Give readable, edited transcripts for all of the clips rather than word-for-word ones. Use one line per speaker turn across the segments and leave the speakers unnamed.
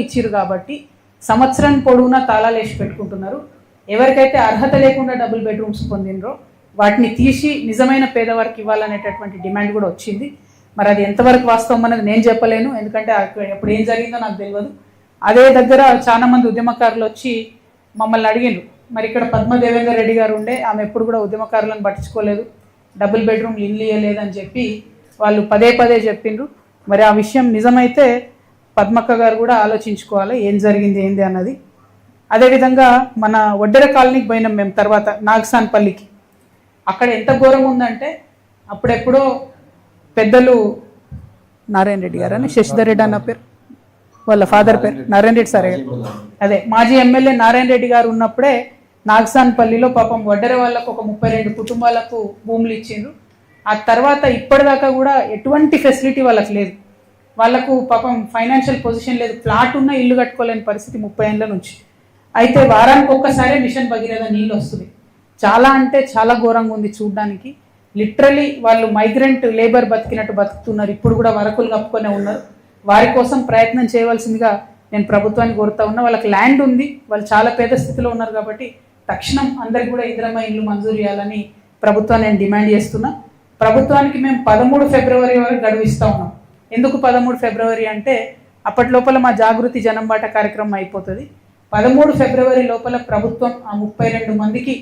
ఇచ్చిరు కాబట్టి సంవత్సరం పొడవునా తాళాలు వేసి పెట్టుకుంటున్నారు. ఎవరికైతే అర్హత లేకుండా డబుల్ బెడ్రూమ్స్ పొందినరో వాటిని తీసి నిజమైన పేదవారికి ఇవ్వాలనేటటువంటి డిమాండ్ కూడా వచ్చింది. మరి అది ఎంతవరకు వాస్తవం అనేది నేను చెప్పలేను, ఎందుకంటే ఎప్పుడు ఏం జరిగిందో నాకు తెలియదు. అదే దగ్గర చాలా మంది ఉద్యమకారులు వచ్చి మమ్మల్ని అడిగిండ్రు, మరి ఇక్కడ పద్మదేవేందర్ రెడ్డి గారు ఉండే, ఆమె ఎప్పుడు కూడా ఉద్యమకారులను పట్టించుకోలేదు, డబుల్ బెడ్రూమ్ ఇల్లు ఇవ్వలేదని చెప్పి వాళ్ళు పదే పదే చెప్పిండ్రు. మరి ఆ విషయం నిజమైతే పద్మక్క గారు కూడా ఆలోచించుకోవాలి ఏం జరిగింది ఏంది అన్నది. అదేవిధంగా మన వడ్డెర కాలనీకి పోయినాం మేము, తర్వాత నాగసాన్పల్లికి. అక్కడ ఎంత ఘోరం ఉందంటే అప్పుడెప్పుడో పెద్దలు నారాయణ రెడ్డి గారు అని, శశిధర్ రెడ్డి అన్న పేరు, వాళ్ళ ఫాదర్ పేరు నారాయణ రెడ్డి సార్, అదే మాజీ ఎమ్మెల్యే నారాయణ రెడ్డి గారు ఉన్నప్పుడే నాగసాన్పల్లిలో పాపం వడ్డెర వాళ్ళకు ఒక 32 కుటుంబాలకు భూములు ఇచ్చిండ్రు. ఆ తర్వాత ఇప్పటిదాకా కూడా ఎటువంటి ఫెసిలిటీ వాళ్ళకి లేదు. వాళ్ళకు పాపం ఫైనాన్షియల్ పొజిషన్ లేదు, ఫ్లాట్ ఉన్న ఇల్లు కట్టుకోలేని పరిస్థితి 30 ఏళ్ళ నుంచి. అయితే వారానికి ఒక్కసారి మిషన్ భగీరథ నీళ్ళు వస్తుంది. చాలా అంటే చాలా ఘోరంగా ఉంది చూడడానికి. లిటరలీ వాళ్ళు మైగ్రెంట్ లేబర్ బతికినట్టు బతుకుతున్నారు. ఇప్పుడు కూడా వరకులు కప్పుకొనే ఉన్నారు. వారి కోసం ప్రయత్నం చేయవలసిందిగా నేను ప్రభుత్వాన్ని కోరుతా ఉన్నా. వాళ్ళకి ల్యాండ్ ఉంది, వాళ్ళు చాలా పేద స్థితిలో ఉన్నారు కాబట్టి తక్షణం అందరికి కూడా ఇందిరమ్మ ఇల్లు మంజూరు చేయాలని ప్రభుత్వాన్ని నేను డిమాండ్ చేస్తున్నా. ప్రభుత్వానికి మేము 13 ఫిబ్రవరి వరకు గడువు ఇస్తా ఉన్నాం. ఎందుకు 13 ఫిబ్రవరి అంటే అప్పటి లోపల మా జాగృతి జనంబాట కార్యక్రమం అయిపోతుంది. 13 ఫిబ్రవరి లోపల ప్రభుత్వం ఆ 32 మందికి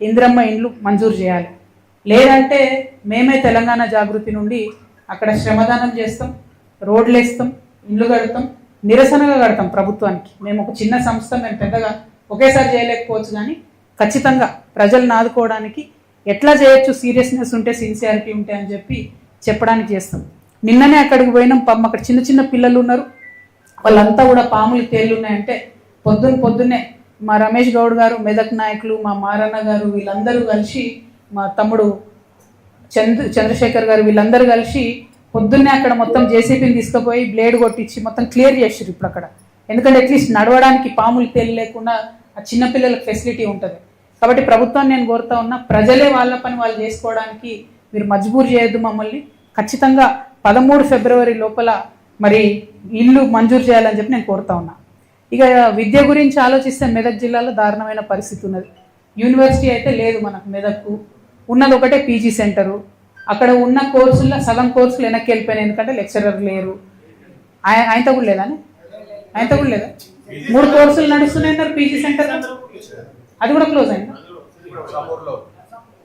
ఇందిరమ్మ ఇండ్లు మంజూరు చేయాలి. లేదంటే మేమే తెలంగాణ జాగృతి నుండి అక్కడ శ్రమదానం చేస్తాం, రోడ్లు వేస్తాం, ఇండ్లు కడతాం, నిరసనగా కడతాం ప్రభుత్వానికి. మేము ఒక చిన్న సంస్థ, మేము పెద్దగా ఒకేసారి చేయలేకపోవచ్చు, కానీ ఖచ్చితంగా ప్రజలను ఆదుకోవడానికి ఎట్లా చేయొచ్చు, సీరియస్నెస్ ఉంటే, సిన్సియారిటీ ఉంటే అని చెప్పి చెప్పడానికి చేస్తాం. నిన్ననే అక్కడికి పోయినాం. పాపం అక్కడ చిన్న చిన్న పిల్లలు ఉన్నారు, వాళ్ళంతా కూడా పాములు తేళ్ళు ఉన్నాయంటే పొద్దున్నే మా రమేష్ గౌడ్ గారు, మెదక్ నాయకులు, మా మారన్న గారు, వీళ్ళందరూ కలిసి, మా తమ్ముడు చంద్రశేఖర్ గారు, వీళ్ళందరూ కలిసి పొద్దున్నే అక్కడ మొత్తం జేసీబీని తీసుకుపోయి బ్లేడ్ కొట్టించి మొత్తం క్లియర్ చేసారు ఇప్పుడు అక్కడ. ఎందుకంటే అట్లీస్ట్ నడవడానికి పాములు తేలి లేకుండా ఆ చిన్నపిల్లలకు ఫెసిలిటీ ఉంటుంది. కాబట్టి ప్రభుత్వాన్ని నేను కోరుతా ఉన్నా, ప్రజలే వాళ్ళ పని వాళ్ళు చేసుకోవడానికి మీరు మజ్బూర్ చేయొద్దు మమ్మల్ని. ఖచ్చితంగా 13 ఫిబ్రవరి లోపల మరి ఇల్లు మంజూరు చేయాలని చెప్పి నేను కోరుతా ఉన్నా. ఇక విద్య గురించి ఆలోచిస్తే మెదక్ జిల్లాలో దారుణమైన పరిస్థితి ఉన్నది. యూనివర్సిటీ అయితే లేదు మనకు మెదక్కు, ఉన్నది ఒకటే పీజీ సెంటరు. అక్కడ ఉన్న కోర్సుల్లో సగం కోర్సులు వెనక్కి వెళ్ళిపోయినాయి, ఎందుకంటే లెక్చరర్ లేరు. ఆయనతో కూడా లేదా, ఆయనతో కూడా లేదా, 3 కోర్సులు నడుస్తున్నాయి పీజీ సెంటర్, అది కూడా క్లోజ్ అయింది.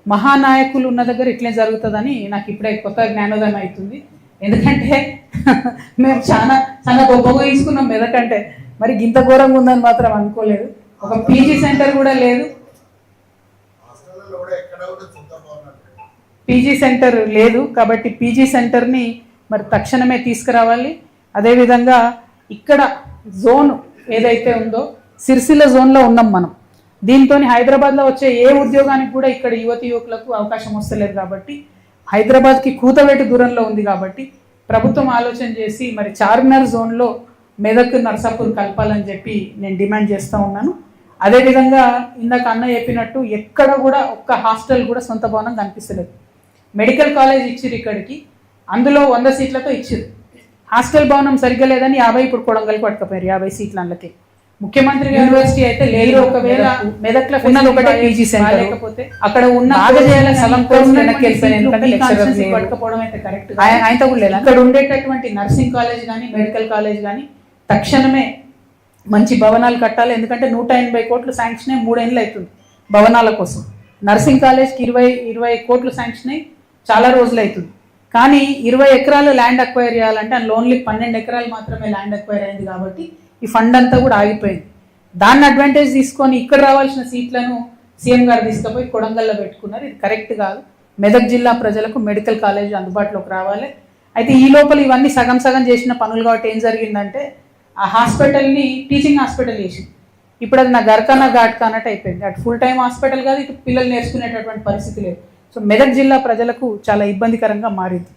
మహానాయకులు ఉన్న దగ్గర ఇట్లే జరుగుతుందని నాకు ఇప్పుడే కొత్త జ్ఞానోదయం అవుతుంది. ఎందుకంటే మేము చాలా చాలా గొప్పగా తీసుకున్నాం మెదకంటే, మరి గింత ఘోరంగా ఉందని మాత్రం అనుకోలేదు. ఒక పీజీ సెంటర్ కూడా లేదు, పీజీ సెంటర్ లేదు. కాబట్టి పీజీ సెంటర్ని మరి తక్షణమే తీసుకురావాలి. అదేవిధంగా ఇక్కడ జోన్ ఏదైతే ఉందో సిరిసిల్ల జోన్లో ఉన్నాం మనం. దీంతో హైదరాబాద్లో వచ్చే ఏ ఉద్యోగానికి కూడా ఇక్కడ యువతి యువకులకు అవకాశం వస్తలేదు. కాబట్టి హైదరాబాద్కి కూతవేటు దూరంలో ఉంది. కాబట్టి ప్రభుత్వం ఆలోచన చేసి మరి చార్మినార్ జోన్లో మెదక్ నర్సాపూర్ కలపాలని చెప్పి నేను డిమాండ్ చేస్తూ ఉన్నాను. అదేవిధంగా ఇందాక అన్న చెప్పినట్టు ఎక్కడ కూడా ఒక్క హాస్టల్ కూడా సొంత భవనం కనిపిస్తలేదు. మెడికల్ కాలేజ్ ఇచ్చిరు ఇక్కడికి, అందులో 100 సీట్లతో ఇచ్చిరు. హాస్టల్ భవనం సరిగ్గా లేదని 50 ఇప్పుడు కొడంగల్కి పట్టుకపోయారు, 50 సీట్ల అందుకే. ముఖ్యమంత్రి యూనివర్సిటీ అయితే లేదు. ఒకవేళ మెదక్లో ఉన్నది ఒకటే పీజీ సెంటర్, లేకపోతే అక్కడ ఉన్న పట్టుకపోవడం అయితే కరెక్ట్. ఆయనతో కూడా లేదు. అక్కడ ఉండేటటువంటి నర్సింగ్ కాలేజ్ కానీ మెడికల్ కాలేజ్ కానీ తక్షణమే మంచి భవనాలు కట్టాలి. ఎందుకంటే 180 కోట్లు శాంక్షన్ అయ్యి 3 ఏళ్ళు అవుతుంది భవనాల కోసం. నర్సింగ్ కాలేజ్కి 20 కోట్లు శాంక్షన్ అయ్యి చాలా రోజులు అవుతుంది. కానీ 20 ఎకరాలు ల్యాండ్ అక్వైర్ చేయాలంటే అందులో ఓన్లీ 12 ఎకరాలు మాత్రమే ల్యాండ్ అక్వైర్ అయింది. కాబట్టి ఈ ఫండ్ అంతా కూడా ఆగిపోయింది. దాన్ని అడ్వాంటేజ్ తీసుకొని ఇక్కడ రావాల్సిన సీట్లను సీఎం గారు తీసుకుపోయి కొడంగల్లో పెట్టుకున్నారు. ఇది కరెక్ట్ కాదు. మెదక్ జిల్లా ప్రజలకు మెడికల్ కాలేజ్ అందుబాటులోకి రావాలి. అయితే ఈ లోపల ఇవన్నీ సగం సగం చేసిన పనులు కాబట్టి ఏం జరిగిందంటే ఆ హాస్పిటల్ని టీచింగ్ హాస్పిటల్ చేసి ఇప్పుడు అది నా గర్కానా ఘాట్కా అన్నట్టు అయిపోయింది. అటు ఫుల్ టైం హాస్పిటల్ కాదు, ఇటు పిల్లలు నేర్చుకునేటటువంటి పరిస్థితి లేదు. సో మెదక్ జిల్లా ప్రజలకు చాలా ఇబ్బందికరంగా మారింది.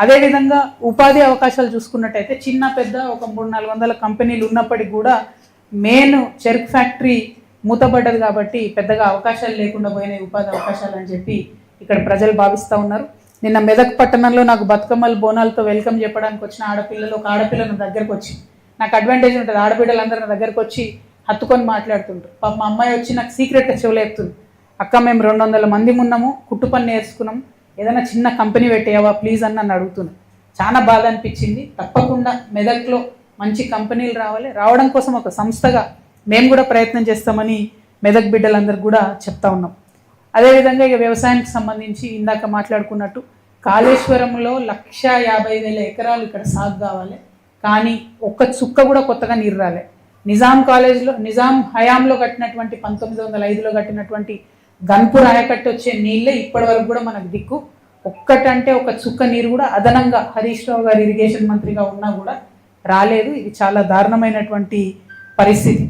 అదేవిధంగా ఉపాధి అవకాశాలు చూసుకున్నట్టయితే చిన్న పెద్ద ఒక 300-400 కంపెనీలు ఉన్నప్పటికీ కూడా మెయిన్ చెరుకు ఫ్యాక్టరీ మూతపడ్డది. కాబట్టి పెద్దగా అవకాశాలు లేకుండా పోయినాయి ఉపాధి అవకాశాలు అని చెప్పి ఇక్కడ ప్రజలు భావిస్తూ ఉన్నారు. నిన్న మెదక్ పట్టణంలో నాకు బతుకమ్మల బోనాలతో వెల్కమ్ చెప్పడానికి వచ్చిన ఆడపిల్లలు, ఒక ఆడపిల్లను దగ్గరకు వచ్చి నాకు అడ్వాంటేజ్ ఉంటుంది. ఆడబిడ్డలందరూ నా దగ్గరకు వచ్చి హత్తుకొని మాట్లాడుతుంటారు. పాప మా అమ్మాయి వచ్చి నాకు సీక్రెట్గా చెవులు చెప్తుంది, అక్క మేము 200 మంది ఉన్నాము, కుట్టు పని నేర్చుకున్నాం, ఏదైనా చిన్న కంపెనీ పెట్టేవా ప్లీజ్ అని నన్ను అడుగుతున్నాను. చాలా బాధ అనిపించింది. తప్పకుండా మెదక్లో మంచి కంపెనీలు రావడం కోసం ఒక సంస్థగా మేము కూడా ప్రయత్నం చేస్తామని మెదక్ బిడ్డలందరికీ కూడా చెప్తా ఉన్నాం. అదేవిధంగా ఇక వ్యవసాయానికి సంబంధించి ఇందాక మాట్లాడుకున్నట్టు కాళేశ్వరంలో 150,000 ఎకరాలు ఇక్కడ సాగు కావాలి, కానీ ఒక్క చుక్క కూడా కొత్తగా నీరు రాలే. నిజాం హయాంలో కట్టినటువంటి 1905లో కట్టినటువంటి గన్పూర్ ఆయకట్టు వచ్చే నీళ్ళే ఇప్పటి వరకు కూడా మనకు దిక్కు. ఒక్కటంటే ఒక చుక్క నీరు కూడా అదనంగా హరీష్ రావు గారు ఇరిగేషన్ మంత్రిగా ఉన్నా కూడా రాలేదు. ఇది చాలా దారుణమైనటువంటి పరిస్థితి.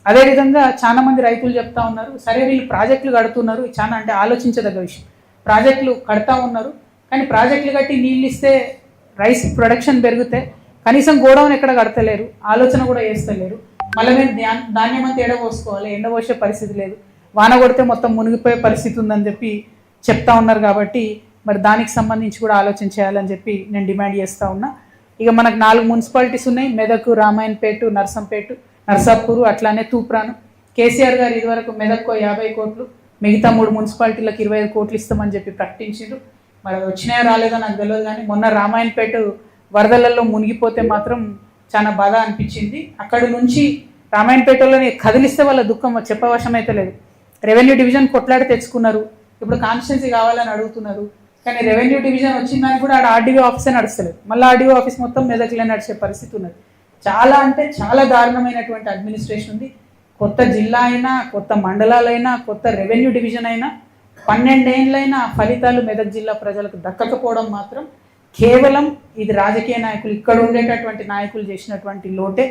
అదేవిధంగా చాలా మంది రైతులు చెప్తా ఉన్నారు, సరే వీళ్ళు ప్రాజెక్టులు కడుతున్నారు, చాలా అంటే ఆలోచించదగ్గ విషయం. ప్రాజెక్టులు కడతా ఉన్నారు, కానీ ప్రాజెక్టులు కట్టి నీళ్ళు ఇస్తే రైస్ ప్రొడక్షన్ పెరిగితే కనీసం గోడౌన్ ఎక్కడ కడతలేరు, ఆలోచన కూడా చేస్తలేరు. మళ్ళీ మేము ధాన్యం అంతా ఎండబోసుకోవాలి, ఎండబోసే పరిస్థితి లేదు, వాన కొడితే మొత్తం మునిగిపోయే పరిస్థితి ఉందని చెప్పి చెప్తా ఉన్నారు. కాబట్టి మరి దానికి సంబంధించి కూడా ఆలోచన చేయాలని చెప్పి నేను డిమాండ్ చేస్తూ ఉన్నా. ఇక మనకు 4 మున్సిపాలిటీస్ ఉన్నాయి, మెదక్, రామాయణపేట, నర్సంపేట, నర్సాపూర్, అట్లానే తూప్రాను. కేసీఆర్ గారు ఇదివరకు మెదక్కు 50 కోట్లు, మిగతా 3 మున్సిపాలిటీలకు 25 కోట్లు ఇస్తామని చెప్పి ప్రకటించారు. మరి అది వచ్చినాయో రాలేదో నాకు తెలియదు, కానీ మొన్న రామాయణపేట వరదలలో మునిగిపోతే మాత్రం చాలా బాధ అనిపించింది. అక్కడి నుంచి రామాయణపేటలోని కదిలిస్తే వాళ్ళ దుఃఖం చెప్పవశం అయితే లేదు. రెవెన్యూ డివిజన్ కొట్లాడి తెచ్చుకున్నారు, ఇప్పుడు కాన్స్టిట్యున్సీ కావాలని అడుగుతున్నారు, కానీ రెవెన్యూ డివిజన్ వచ్చిందని కూడా ఆడ ఆర్డీఓ ఆఫీసే నడుస్తలేదు. మళ్ళీ ఆర్డీఓ ఆఫీస్ మొత్తం మెదక్లే నడిచే పరిస్థితి ఉన్నది. చాలా అంటే చాలా దారుణమైనటువంటి అడ్మినిస్ట్రేషన్ ఉంది. కొత్త జిల్లా అయినా, కొత్త మండలాలైనా, కొత్త రెవెన్యూ డివిజన్ అయినా 12 ఏళ్ళైనా ఫలితాలు మెదక్ జిల్లా ప్రజలకు దక్కకపోవడం మాత్రం కేవలం ఇది రాజకీయ నాయకులు, ఇక్కడ ఉండేటటువంటి నాయకులు చేసినటువంటి లోటే.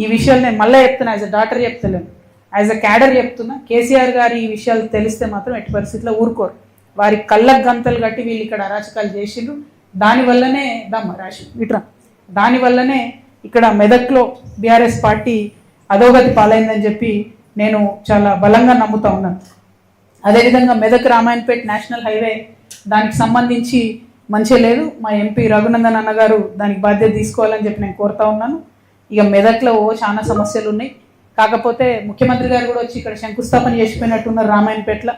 ఈ విషయాలు నేను మళ్ళీ చెప్తున్నా, యాజ్ అ డాక్టర్ చెప్తలేను, యాజ్ అ క్యాడర్ చెప్తున్నా. కేసీఆర్ గారు ఈ విషయాలు తెలిస్తే మాత్రం ఎట్టి పరిస్థితుల్లో ఊరుకోరు. వారి కళ్ళకు గంతలు కట్టి వీళ్ళు ఇక్కడ అరాచకాలు చేసిండ్రు. దానివల్లనే దానివల్లనే ఇక్కడ మెదక్లో బీఆర్ఎస్ పార్టీ అధోగతి పాలైందని చెప్పి నేను చాలా బలంగా నమ్ముతా ఉన్నాను. అదేవిధంగా మెదక్ రామాయణపేట నేషనల్ హైవే దానికి సంబంధించి మంచిగా లేదు. మా ఎంపీ రఘునందన్ అన్నగారు దానికి బాధ్యత తీసుకోవాలని చెప్పి నేను కోరుతా ఉన్నాను. ఇక మెదక్లో చాలా సమస్యలు ఉన్నాయి. కాకపోతే ముఖ్యమంత్రి గారు కూడా వచ్చి ఇక్కడ శంకుస్థాపన చేసిపోయినట్టున్నారు. రామాయణపేటలో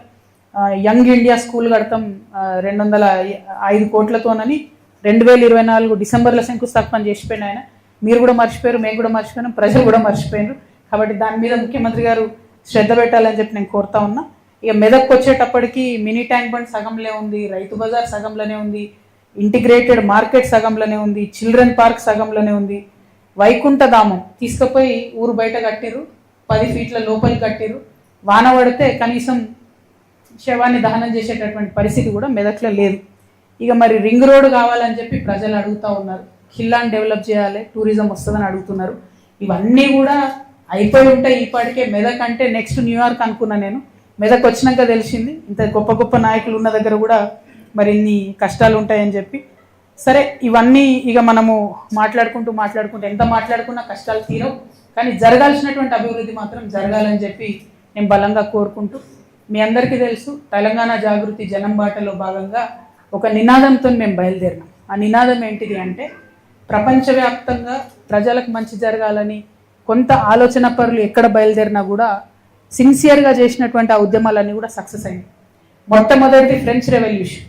యంగ్ ఇండియా స్కూల్ కడతాం 205 కోట్లతోనని 2024 డిసెంబర్లో శంకుస్థాపన చేసిపోయిన ఆయన. మీరు కూడా మర్చిపోయారు, మేము కూడా మర్చిపోయినాం, ప్రజలు కూడా మర్చిపోయారు. కాబట్టి దాని మీద ముఖ్యమంత్రి గారు శ్రద్ధ పెట్టాలని చెప్పి నేను కోరుతా ఉన్నా. ఇక మెదక్కి వచ్చేటప్పటికి మినీ ట్యాంక్ బండ్ సగంలో ఉంది, రైతు బజార్ సగంలోనే ఉంది, ఇంటిగ్రేటెడ్ మార్కెట్ సగంలోనే ఉంది, చిల్డ్రన్ పార్క్ సగంలోనే ఉంది. వైకుంఠధామం తీసుకుపోయి ఊరు బయట కట్టిర్రు, 10 ఫీట్ల లోపలికి కట్టిర్రు. వాన పడితే కనీసం శవాన్ని దహనం చేసేటటువంటి పరిస్థితి కూడా మెదక్లో లేదు. ఇక మరి రింగ్ రోడ్ కావాలని చెప్పి ప్రజలు అడుగుతూ ఉన్నారు, ఖిల్లాన్ని డెవలప్ చేయాలి, టూరిజం వస్తుందని అడుగుతున్నారు. ఇవన్నీ కూడా అయిపోయి ఉంటాయి ఈపాటికే. మెదక్ అంటే నెక్స్ట్ న్యూయార్క్ అనుకున్నా నేను. మెదక్ వచ్చినాక తెలిసింది ఇంత గొప్ప గొప్ప నాయకులు ఉన్న దగ్గర కూడా మరి ఇన్ని కష్టాలు ఉంటాయని చెప్పి. సరే, ఇవన్నీ ఇక మనము మాట్లాడుకుంటూ ఎంత మాట్లాడుకున్నా కష్టాలు తీరవు, కానీ జరగాల్సినటువంటి అభివృద్ధి మాత్రం జరగాలని చెప్పి నేను బలంగా కోరుకుంటూ, మీ అందరికీ తెలుసు తెలంగాణ జాగృతి జనం బాటలో భాగంగా ఒక నినాదంతో మేము బయలుదేరినాం. ఆ నినాదం ఏంటిది అంటే, ప్రపంచవ్యాప్తంగా ప్రజలకు మంచి జరగాలని కొంత ఆలోచన పరులు ఎక్కడ బయలుదేరినా కూడా సిన్సియర్గా చేసినటువంటి ఆ ఉద్యమాలన్నీ కూడా సక్సెస్ అయింది. మొట్టమొదటిది ఫ్రెంచ్ రెవల్యూషన్.